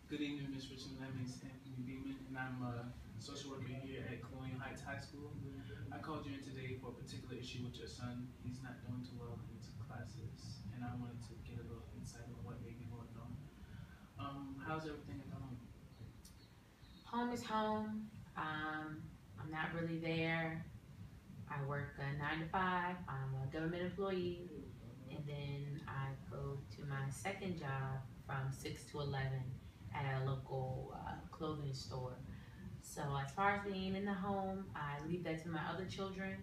Good evening, Ms. Richmond. My name is Anthony Beeman, and I'm a social worker here at Colonial Heights High School. I called you in today for a particular issue with your son. He's not doing too well in his classes, and I wanted to get a little insight on what may be going on. How's everything at the home? Home is home. I'm not really there. I work a 9 to 5. I'm a government employee, and then I go to my second job from 6 to 11 at a local clothing store. So as far as being in the home, I leave that to my other children.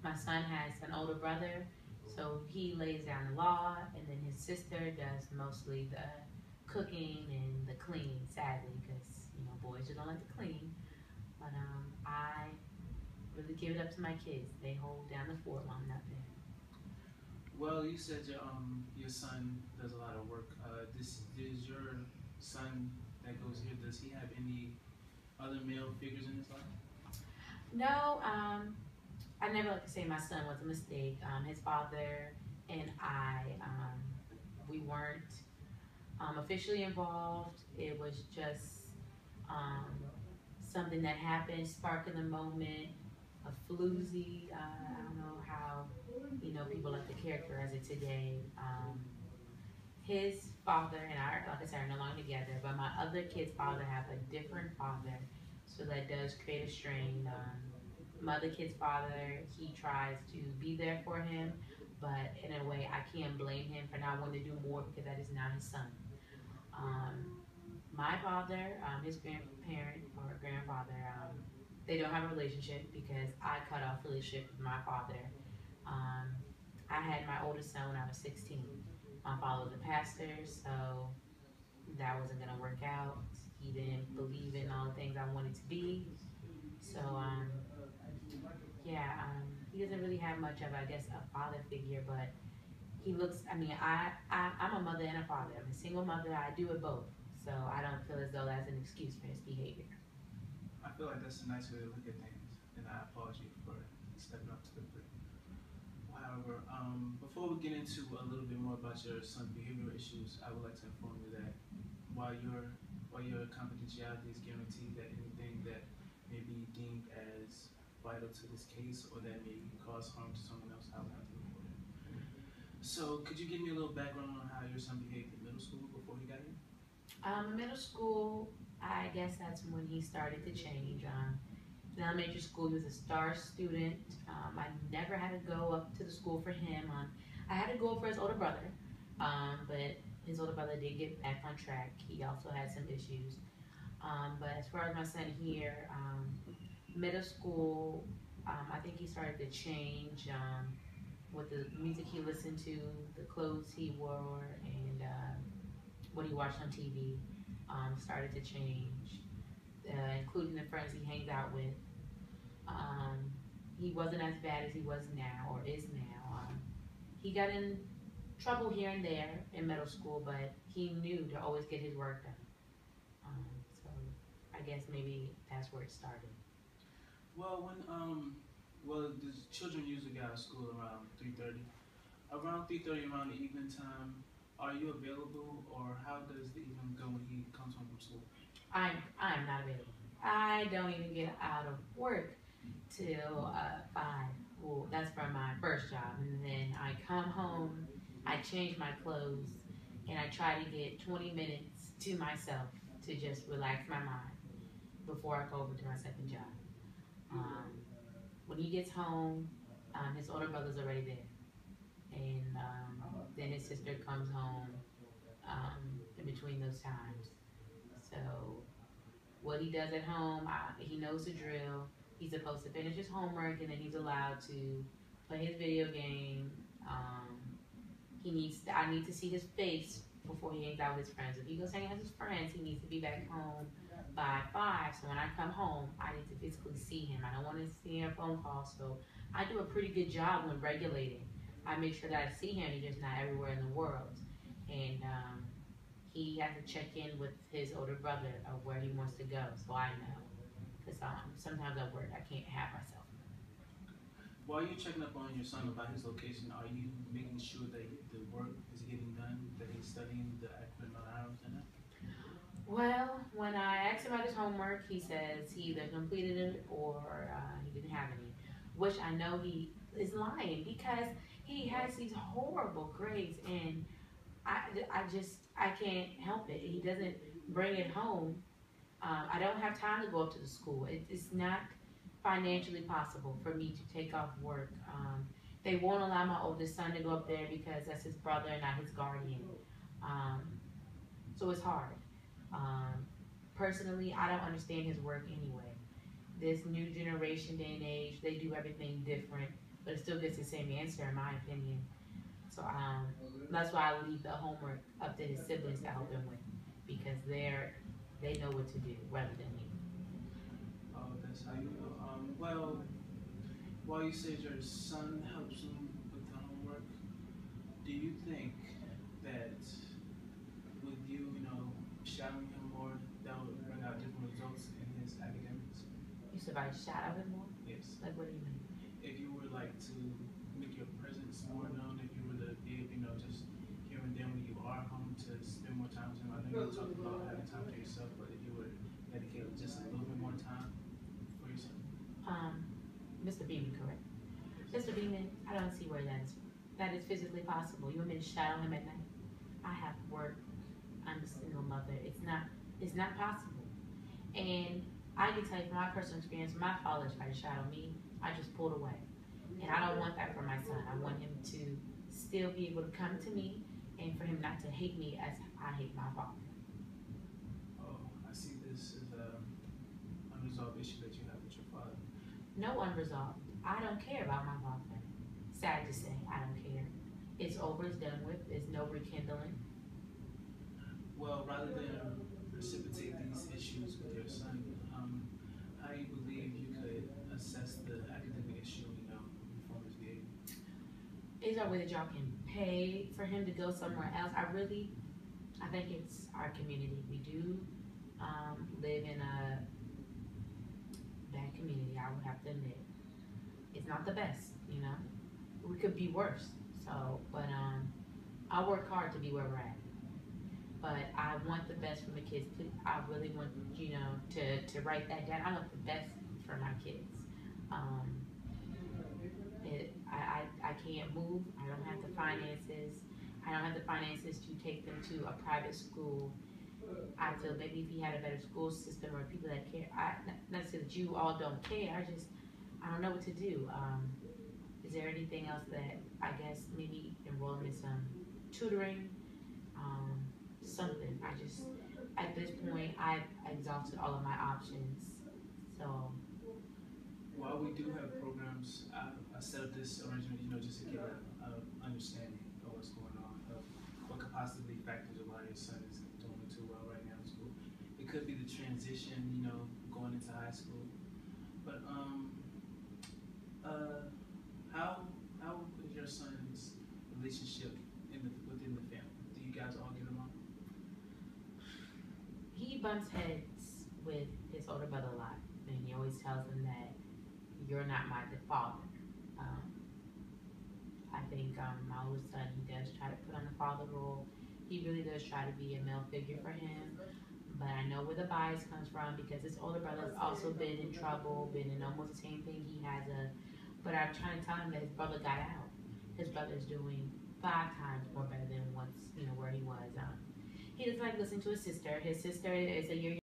My son has an older brother, so he lays down the law, and then his sister does mostly the cooking and the cleaning. Sadly, because boys just don't like to clean. But I really give it up to my kids. They hold down the fort while I'm not there. Well, you said your son does a lot of work. Does your son that goes here, does he have any other male figures in his life? No, I never like to say my son was a mistake. His father and I, we weren't officially involved. It was just something that happened, spark in the moment, a floozy. I don't know how people like to characterize it today. His father and I, like I said, are no longer together, but my other kid's father have a different father, so that does create a strain. My other kid's father, he tries to be there for him, but in a way, I can't blame him for not wanting to do more because that is not his son. My father, his grandparent or grandfather, they don't have a relationship because I cut off relationship with my father. Um, I had my oldest son when I was 16. My father was a pastor, so that wasn't gonna work out. He didn't believe in all the things I wanted to be. So yeah, he doesn't really have much of, I guess, a father figure, but he looks. I mean, I'm a mother and a father. I'm a single mother. I do it both, so I don't feel as though that's an excuse for his behavior. I feel like that's a nice way to look at things, and I applaud you for stepping up to the plate. However, before we get into a little bit more about your son's behavioral issues, I would like to inform you that while your confidentiality is guaranteed, that anything that may be deemed as vital to this case or that may cause harm to someone else, I will have to report it. So, could you give me a little background on how your son behaved in middle school before he got here? Middle school, I guess that's when he started to change. In elementary school, he was a star student. I never had to go up to the school for him. I had to go for his older brother, but his older brother did get back on track. He also had some issues. But as far as my son here, middle school, I think he started to change with the music he listened to, the clothes he wore, and what he watched on TV started to change, including the friends he hangs out with. He wasn't as bad as he was now or is now. He got in trouble here and there in middle school, but he knew to always get his work done. So I guess maybe that's where it started. Well, the children usually get out of school around 3:30. Around 3:30, around the evening time, are you available, or how does the evening go when he comes home from school? I'm not available. I don't even get out of work till 5. Well, that's from my first job, and then I come home, I change my clothes, and I try to get 20 minutes to myself to just relax my mind before I go over to my second job. Um, when he gets home, his older brother's already there, and then his sister comes home in between those times. So what he does at home, he knows the drill. He's supposed to finish his homework, and then he's allowed to play his video game. I need to see his face before he hangs out with his friends. If he goes hang out with his friends, he needs to be back home by 5. So when I come home, I need to physically see him. I don't want to see him phone call. So I do a pretty good job when regulating. I make sure that I see him. He's just not everywhere in the world. And he has to check in with his older brother of where he wants to go, so I know. Because sometimes at work I can't have myself. While you're checking up on your son about his location, are you making sure that the work is getting done, that he's studying the accurate amount of hours in it? Well, when I asked him about his homework, he says he either completed it or he didn't have any, which I know he is lying because he has these horrible grades, and I can't help it. He doesn't bring it home. I don't have time to go up to the school. It's not financially possible for me to take off work. They won't allow my oldest son to go up there because that's his brother, not his guardian. Um, so it's hard. Um, Personally, I don't understand his work anyway. This new generation, day and age, they do everything different, but it still gets the same answer, in my opinion. So that's why I leave the homework up to his siblings to help him with, because they know what to do rather than me. Oh, that's how you know. Well, while you said your son helps him with the homework, do you think that with you, shadowing him more, that would bring out different results in his academics? You said I shadow him more? Yes. Like, what do you mean? If you were like to make your presence more known, if you were to be, just here and there when you are home to spend more time with him. I know you talked about having time for yourself, but if you were dedicated just a little bit more time for yourself. Mr. Beeman, correct? Mr. Beeman, I don't see where that is physically possible. You want me to shadow him at night? I have work. I'm a single mother. It's not possible. And I can tell you from my personal experience, my father tried to shadow me. I just pulled away. And I don't want that for my son. I want him to still be able to come to me and for him not to hate me as I hate my father. Oh, I see this as a unresolved issue that you have with your father. No unresolved. I don't care about my father. Sad to say, I don't care. It's over, it's done with, there's no rekindling. Well, rather than precipitate these issues with your son, how do you believe you could assess the academic issue, from his behavior? Is there a way that y'all can pay for him to go somewhere else? I think it's our community. We do live in a bad community, I would have to admit. It's not the best, We could be worse. So, but I work hard to be where we're at. But I want the best for my kids. I really want, to write that down. I want the best for my kids. I can't move. I don't have the finances. I don't have the finances to take them to a private school. I feel maybe if he had a better school system or people that care. Not to say that you all don't care. I don't know what to do. Is there anything else that I guess maybe enroll him in some tutoring? Something. At this point, I've exhausted all of my options. So. While we do have programs, I set up this arrangement, just to get an understanding of what's going on, of what could possibly factors of why your son is doing too well right now in school. It could be the transition, going into high school. But how is your son's relationship within the family? Do you guys all get along? He bumps heads with his older brother a lot, and he always tells him that you're not my father. I think my oldest son, he does try to put on the father role. He really does try to be a male figure for him. But I know where the bias comes from because his older brother's also been in trouble, been in almost the same thing he has. But I'm trying to tell him that his brother got out. His brother's doing 5 times more better than where he was. He doesn't like listening to his sister. His sister is a year